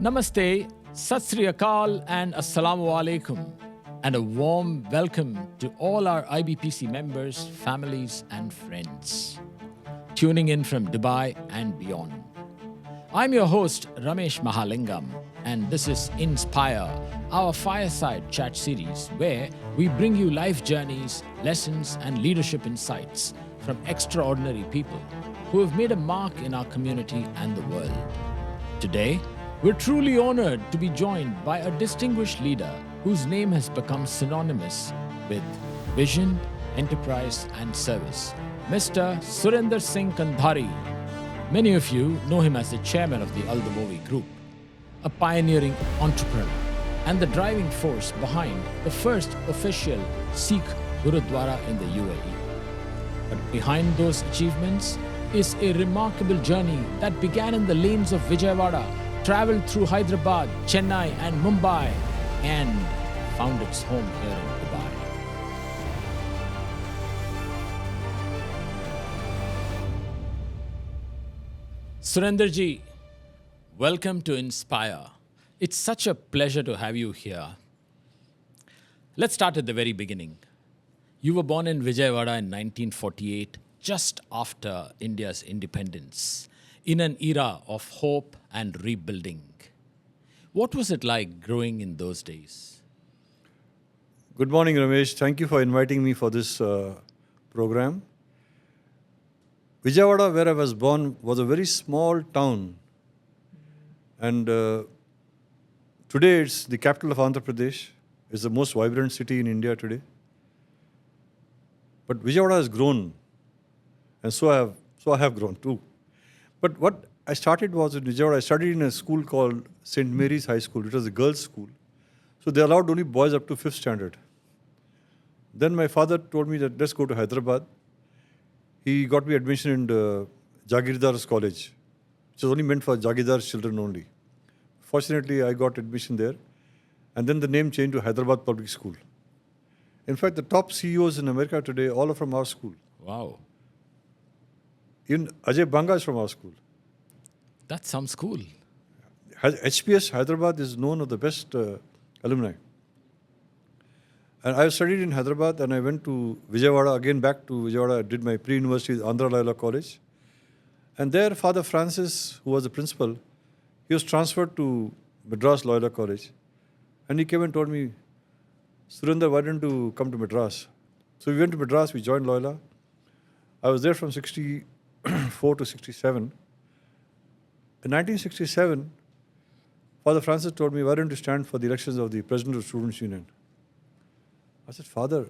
Namaste, Sat Sri Akal and Assalamu Alaikum, and a warm welcome to all our IBPC members, families and friends tuning in from Dubai and beyond. I'm your host Ramesh Mahalingam, and this is Inspire, our fireside chat series where we bring you life journeys, lessons and leadership insights from extraordinary people who have made a mark in our community and the world. Today, we're truly honored to be joined by a distinguished leader whose name has become synonymous with vision, enterprise, and service, Mr. Surender Singh Kandhari. Many of you know him as the chairman of the Aldamovi Group, a pioneering entrepreneur, and the driving force behind the first official Sikh Gurudwara in the UAE. But behind those achievements is a remarkable journey that began in the lanes of Vijayawada, traveled through Hyderabad, Chennai and Mumbai, and found its home here in Dubai. Surenderji, welcome to Inspire. It's such a pleasure to have you here. Let's start at the very beginning. You were born in Vijayawada in 1948, just after India's independence, in an era of hope and rebuilding. What was it like growing in those days? Good morning, Ramesh. Thank you for inviting me for this program. Vijayawada, where I was born, was a very small town. And today it's the capital of Andhra Pradesh. It's the most vibrant city in India today. But Vijayawada has grown. And so I have grown too. But what I started was in Vijayawada. I studied in a school called St. Mary's High School. It was a girls' school. So they allowed only boys up to 5th standard. Then my father told me that let's go to Hyderabad. He got me admission in the Jagirdar's college, which was only meant for Jagirdar's children only. Fortunately, I got admission there. And then the name changed to Hyderabad Public School. In fact, the top CEOs in America today, all are from our school. Wow. Even Ajay Banga is from our school. That sounds cool. HPS Hyderabad is known as the best alumni. And I studied in Hyderabad and I went to Vijayawada, again back to Vijayawada. I did my pre-university at Andhra Loyola College. And there, Father Francis, who was the principal, he was transferred to Madras Loyola College. And he came and told me, Surender, why don't you come to Madras? So we went to Madras, we joined Loyola. I was there from 64 to 67. In 1967, Father Francis told me, why don't you stand for the elections of the President of Students' Union? I said, Father,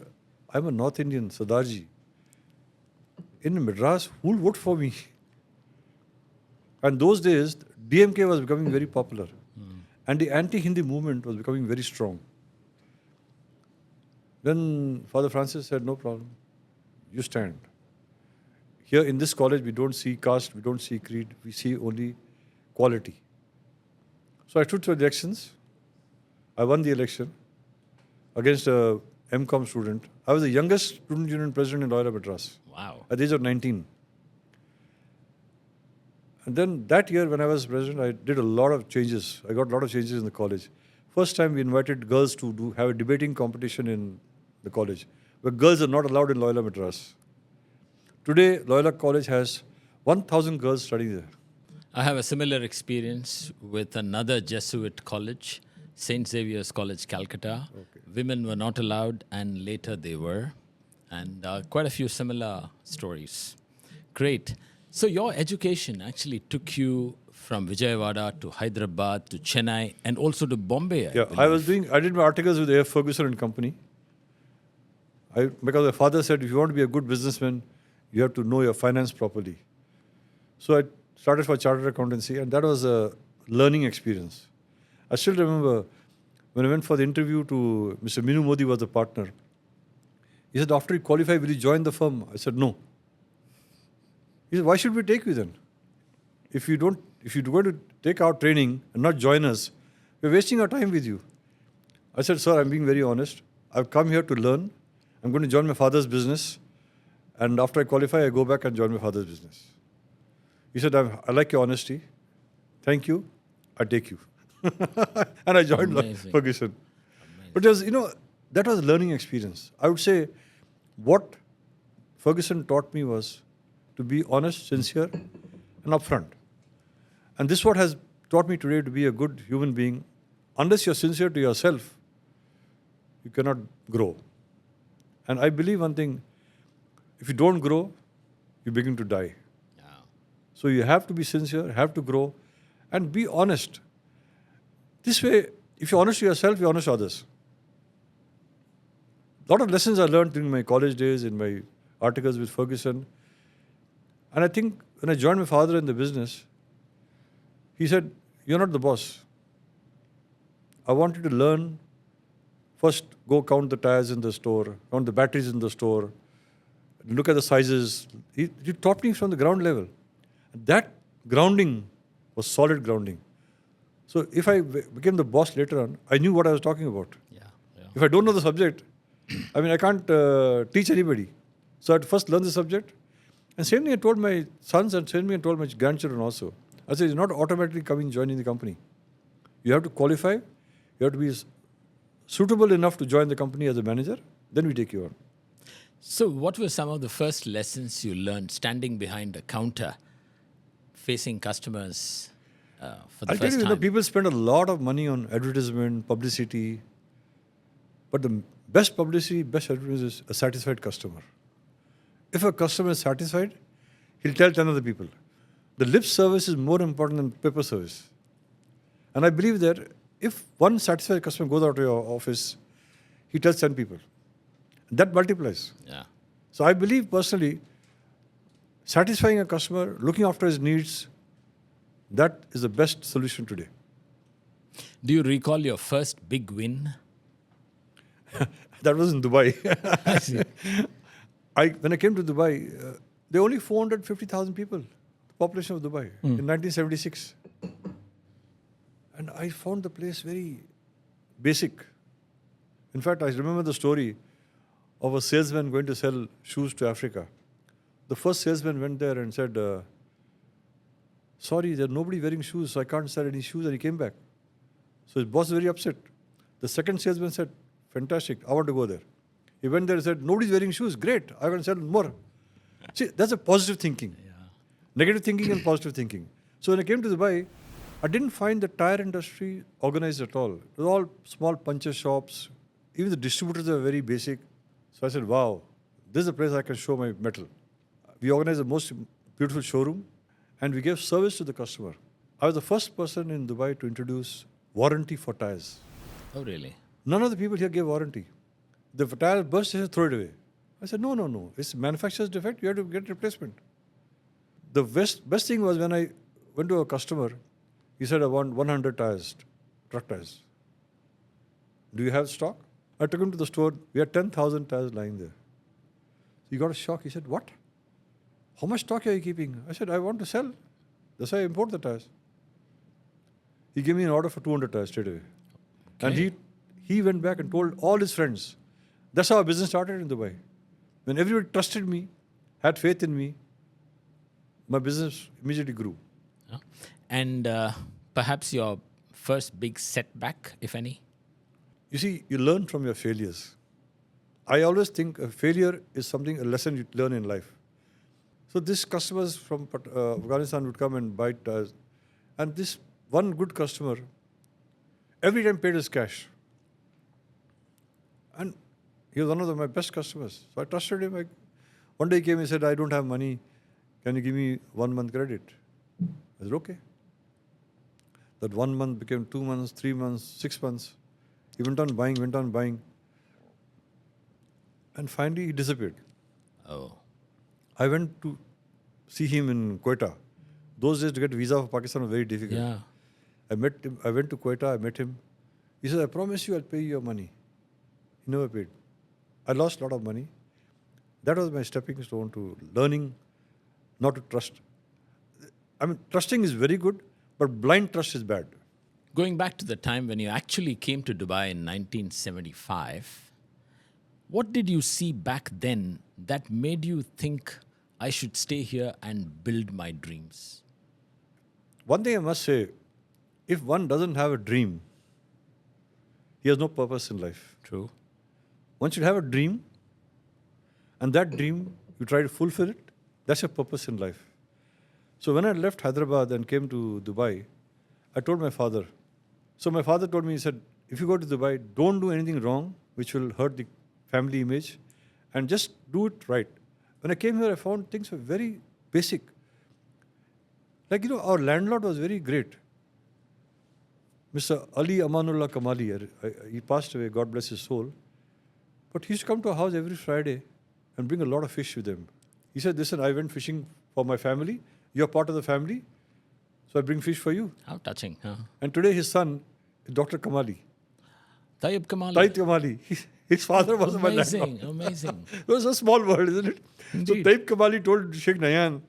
I'm a North Indian, Sardarji. In Madras, who will vote for me? And those days, DMK was becoming very popular. And the anti-Hindi movement was becoming very strong. Then Father Francis said, no problem. You stand. Here in this college, we don't see caste, we don't see creed, we see only quality. So I stood for the elections. I won the election against a MCOM student. I was the youngest student union president in Loyola Madras. Wow. At the age of 19. And then that year when I was president, I did a lot of changes. I got a lot of changes in the college. First time we invited girls to have a debating competition in the college, where girls are not allowed in Loyola Madras. Today, Loyola College has 1,000 girls studying there. I have a similar experience with another Jesuit college, St. Xavier's College, Calcutta. Okay. Women were not allowed and later they were. And quite a few similar stories. Great. So your education actually took you from Vijayawada to Hyderabad to Chennai and also to Bombay. I did my articles with A.F. Ferguson and Company. Because my father said, if you want to be a good businessman, you have to know your finance properly. So I started for chartered accountancy, and that was a learning experience. I still remember when I went for the interview to Mr. Minu Modi was the partner. He said, after you qualify, will you join the firm? I said, no. He said, why should we take you then? If you're going to take our training and not join us, we're wasting our time with you. I said, sir, I'm being very honest. I've come here to learn. I'm going to join my father's business. And after I qualify, I go back and join my father's business. He said, I like your honesty. Thank you. I take you. And I joined Amazing. Ferguson. But that was a learning experience. I would say what Ferguson taught me was to be honest, sincere, and upfront. And this is what has taught me today to be a good human being. Unless you're sincere to yourself, you cannot grow. And I believe one thing, if you don't grow, you begin to die. Yeah. So you have to be sincere, have to grow, and be honest. This way, if you're honest to yourself, you're honest to others. A lot of lessons I learned during my college days, in my articles with Ferguson. And I think when I joined my father in the business, he said, "You're not the boss. I want you to learn. First, go count the tires in the store, count the batteries in the store, look at the sizes." He taught me from the ground level. That grounding was solid grounding. So if I became the boss later on, I knew what I was talking about. Yeah. If I don't know the subject, I can't teach anybody. So I had to first learn the subject. And same thing I told my sons, and same thing I told my grandchildren also. I said, you're not automatically joining the company. You have to qualify. You have to be suitable enough to join the company as a manager. Then we take you on. So, what were some of the first lessons you learned standing behind a counter, facing customers for the I'll tell first you, time? people spend a lot of money on advertisement, publicity. But the best publicity, best advertisement is a satisfied customer. If a customer is satisfied, he'll tell 10 other people. The lip service is more important than paper service. And I believe that if one satisfied customer goes out to your office, he tells 10 people. That multiplies. Yeah. So I believe personally, satisfying a customer, looking after his needs, that is the best solution today. Do you recall your first big win? That was in Dubai. I see. When I came to Dubai, there were only 450,000 people, the population of Dubai, in 1976. And I found the place very basic. In fact, I remember the story of a salesman going to sell shoes to Africa. The first salesman went there and said, "Sorry, there's nobody wearing shoes, so I can't sell any shoes," and he came back. So his boss was very upset. The second salesman said, "Fantastic, I want to go there." He went there and said, "Nobody's wearing shoes, great, I can sell more." See, that's a positive thinking. Yeah. Negative thinking and positive thinking. So when I came to Dubai, I didn't find the tire industry organized at all. It was all small puncher shops. Even the distributors were very basic. So I said, wow, this is a place I can show my metal. We organized the most beautiful showroom and we gave service to the customer. I was the first person in Dubai to introduce warranty for tires. Oh, really? None of the people here gave warranty. The tire burst, they said, throw it away. I said, no. It's manufacturer's defect. You have to get replacement. The best thing was when I went to a customer, he said, I want 100 tires, truck tires. Do you have stock? I took him to the store. We had 10,000 tires lying there. He got a shock. He said, what? How much stock are you keeping? I said, I want to sell. That's why I import the tires. He gave me an order for 200 tires straight away. Okay. And he went back and told all his friends. That's how our business started in Dubai. When everybody trusted me, had faith in me, my business immediately grew. Yeah. And perhaps your first big setback, if any? You see, you learn from your failures. I always think a failure is a lesson you learn in life. So these customers from Afghanistan would come and buy tires. And this one good customer, every time paid us cash. And he was one of my best customers. So I trusted him. One day he came and said, I don't have money. Can you give me 1 month credit? I said, okay. That 1 month became 2 months, 3 months, 6 months. He went on buying. And finally he disappeared. Oh. I went to see him in Quetta. Those days to get visa for Pakistan was very difficult. Yeah. I met him. I went to Quetta. I met him. He said, I promise you I'll pay you your money. He never paid. I lost a lot of money. That was my stepping stone to learning not to trust. Trusting is very good, but blind trust is bad. Going back to the time when you actually came to Dubai in 1975, what did you see back then that made you think I should stay here and build my dreams? One thing I must say, if one doesn't have a dream, he has no purpose in life. True. One should have a dream, and that dream, you try to fulfill it. That's your purpose in life. So when I left Hyderabad and came to Dubai, I told my father. So my father told me, he said, if you go to Dubai, don't do anything wrong which will hurt the family image, and just do it right. When I came here, I found things were very basic. Like, our landlord was very great. Mr. Ali Amanullah Kamali, he passed away, God bless his soul. But he used to come to our house every Friday and bring a lot of fish with him. He said, listen, I went fishing for my family. You're part of the family, so I bring fish for you. How touching, huh? And today his son, Dr. Kamali. Tayyib Kamali. Tayyib Kamali. His father was my landlord. Amazing, amazing. It was a small world, isn't it? Indeed. So Tayyib Kamali told Sheikh Nayan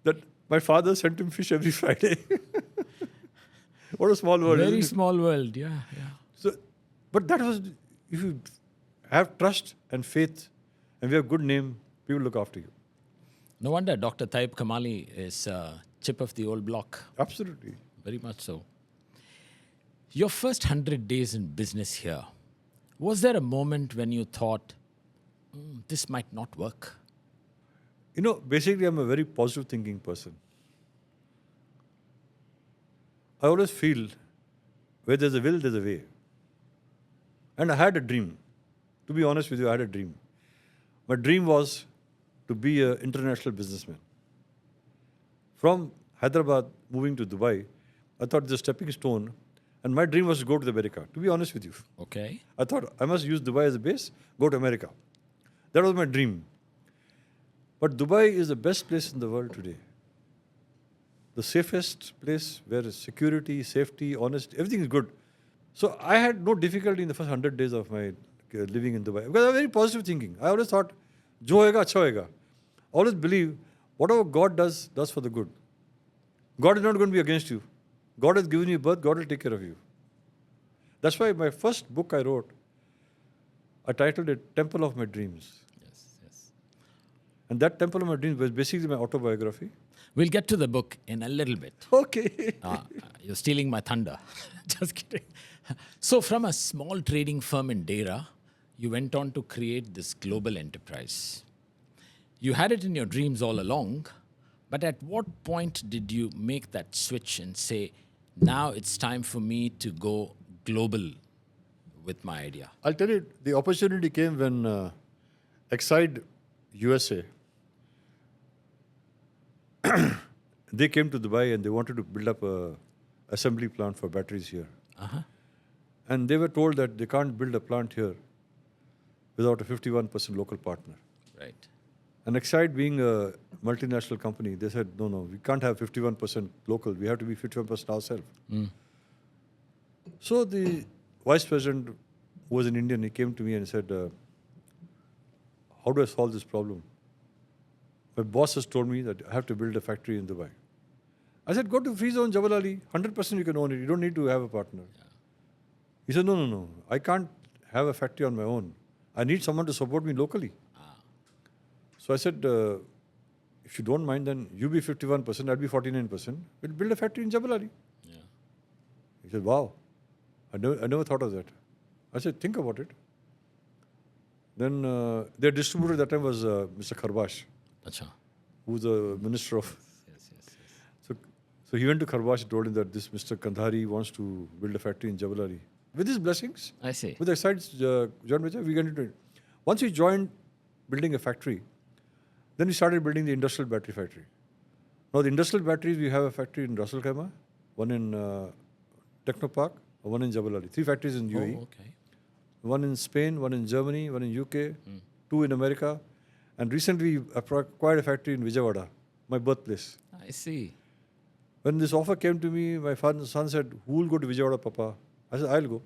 that my father sent him fish every Friday. What a small world, Very isn't it? small world, yeah. So, but that was, if you have trust and faith and we have good name, people look after you. No wonder Dr. Tayyib Kamali is chip of the old block. Absolutely. Very much so. Your first 100 days in business here, was there a moment when you thought, this might not work? Basically, I'm a very positive thinking person. I always feel where there's a will, there's a way. And I had a dream. To be honest with you, I had a dream. My dream was to be an international businessman. From Hyderabad moving to Dubai, I thought it's a stepping stone. And my dream was to go to America, to be honest with you. Okay. I thought I must use Dubai as a base, go to America. That was my dream. But Dubai is the best place in the world today. The safest place where security, safety, honesty, everything is good. So I had no difficulty in the first 100 days of my living in Dubai. Because I have very positive thinking. I always thought, jo hoega, acha hoega. I always believe, whatever God does for the good. God is not going to be against you. God has given you birth, God will take care of you. That's why my first book I wrote, I titled it Temple of My Dreams. Yes. And that Temple of My Dreams was basically my autobiography. We'll get to the book in a little bit. Okay. You're stealing my thunder. Just kidding. So from a small trading firm in Dera, you went on to create this global enterprise. You had it in your dreams all along, but at what point did you make that switch and say, now it's time for me to go global with my idea? I'll tell you, the opportunity came when Exide USA, they came to Dubai and they wanted to build up a assembly plant for batteries here. And they were told that they can't build a plant here without a 51% local partner. Right. And Exide being a multinational company, they said, no, we can't have 51% local. We have to be 51% ourselves. So the vice president, who was an Indian, he came to me and said, how do I solve this problem? My boss has told me that I have to build a factory in Dubai. I said, go to free zone Jabal Ali, 100% you can own it. You don't need to have a partner. Yeah. He said, no. I can't have a factory on my own. I need someone to support me locally. So I said, if you don't mind, then you be 51%, I'll be 49%. We'll build a factory in Jabal Ali. Yeah. He said, wow, I never thought of that. I said, think about it. Then their distributor at that time was Mr. Kharbash, Acha. who's the minister of... Yes. So he went to Kharbash and told him that this Mr. Kandhari wants to build a factory in Jabal Ali. With his blessings, I see. with the sides, John Veja, we got into it. Once we joined building a factory, then we started building the industrial battery factory. Now the industrial batteries, we have a factory in Ras Al Khaimah, one in Techno Park, one in Jabal Ali. 3 factories in UAE. Oh, okay. One in Spain, one in Germany, one in UK, 2 in America. And recently we acquired a factory in Vijayawada, my birthplace. I see. When this offer came to me, my son said, who will go to Vijayawada, Papa? I said, I'll go.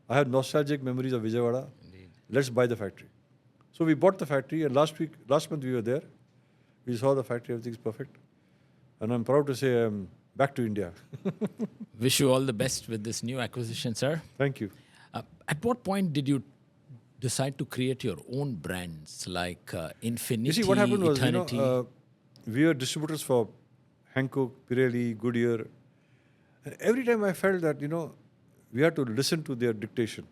I have nostalgic memories of Vijayawada. Indeed. Let's buy the factory. So we bought the factory, and last month we were there. We saw the factory, everything's perfect. And I'm proud to say I'm back to India. Wish you all the best with this new acquisition, sir. Thank you. At what point did you decide to create your own brands like Infinity, You see, what happened was, Eternity? we were distributors for Hankook, Pirelli, Goodyear. And every time I felt that, we had to listen to their dictation.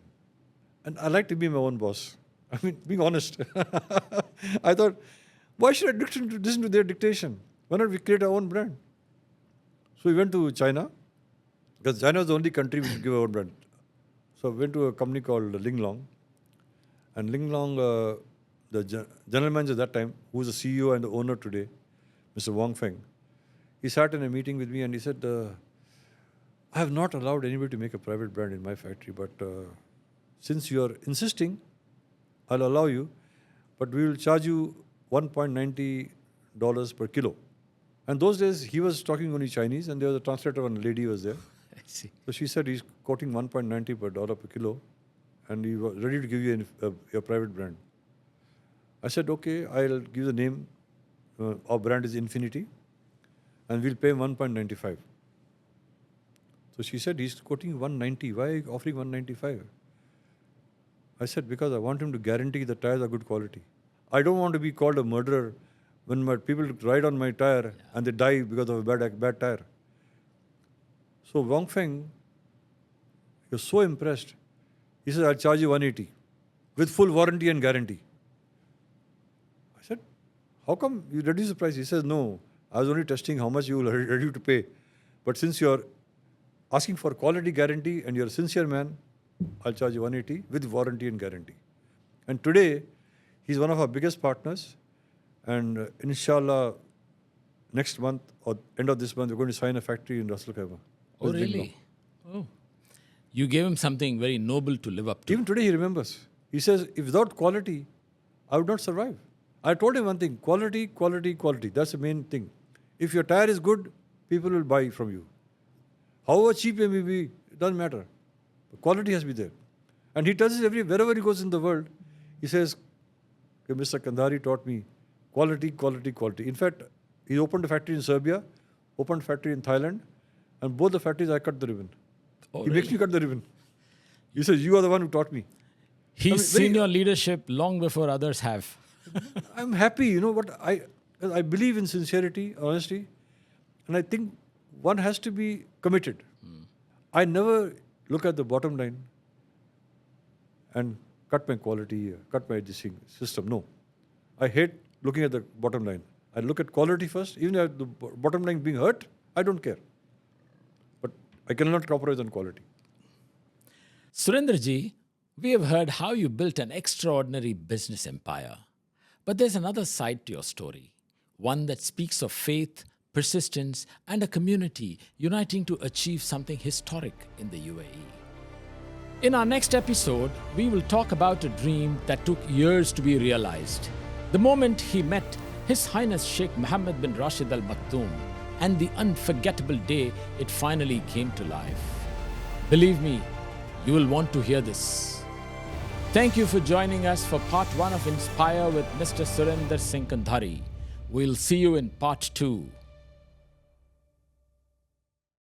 And I like to be my own boss. I mean, being honest. I thought, why should I listen to their dictation? Why not we create our own brand? So we went to China, because China was the only country which would give our own brand. So I went to a company called Linglong. And Linglong, the general manager at that time, who was the CEO and the owner today, Mr. Wong Feng, he sat in a meeting with me and he said, I have not allowed anybody to make a private brand in my factory, but since you are insisting, I'll allow you, but we will charge you $1.90 per kilo. And those days, he was talking only Chinese, and there was a translator and a lady was there. I see. So she said he's quoting $1.90 per kilo, and he was ready to give you a private brand. I said, okay, I'll give the name. Our brand is Infinity, and we'll pay him $1.95. So she said, he's quoting $1.90. Why are you offering $1.95? I said, because I want him to guarantee the tires are good quality. I don't want to be called a murderer when my people ride on my tire and they die because of a bad tire. So Wong Feng, he was so impressed. He said, I'll charge you $180 with full warranty and guarantee. I said, how come you reduce the price? He says, no, I was only testing how much you will ready to pay. But since you're asking for quality guarantee and you're a sincere man, I'll charge you $180 with warranty and guarantee. And today, he's one of our biggest partners. And inshallah, next month or end of this month, we're going to sign a factory in Russell Khaimah. Oh, really? Oh. You gave him something very noble to live up to. Even today, he remembers. He says, if without quality, I would not survive. I told him one thing, quality, quality, quality. That's the main thing. If your tire is good, people will buy from you. However cheap it may be, it doesn't matter. The quality has to be there. And he tells us wherever he goes in the world, he says, Mr. Kandhari taught me quality, quality, quality. In fact, he opened a factory in Serbia, opened a factory in Thailand, and both the factories I cut the ribbon. Oh, he really? makes me cut the ribbon. He says, you are the one who taught me. He's seen your leadership long before others have. I'm happy, I believe in sincerity, honesty, and I think one has to be committed. I never look at the bottom line and cut my quality, cut my system. No. I hate looking at the bottom line. I look at quality first. Even if the bottom line being hurt, I don't care. But I cannot compromise on quality. Surender ji, we have heard how you built an extraordinary business empire. But there's another side to your story, one that speaks of faith, persistence, and a community uniting to achieve something historic in the UAE. In our next episode, we will talk about a dream that took years to be realized. The moment he met His Highness Sheikh Mohammed bin Rashid Al Maktoum, and the unforgettable day it finally came to life. Believe me, you will want to hear this. Thank you for joining us for part 1 of Inspire with Mr. Surender Singh Kandhari. We'll see you in part 2.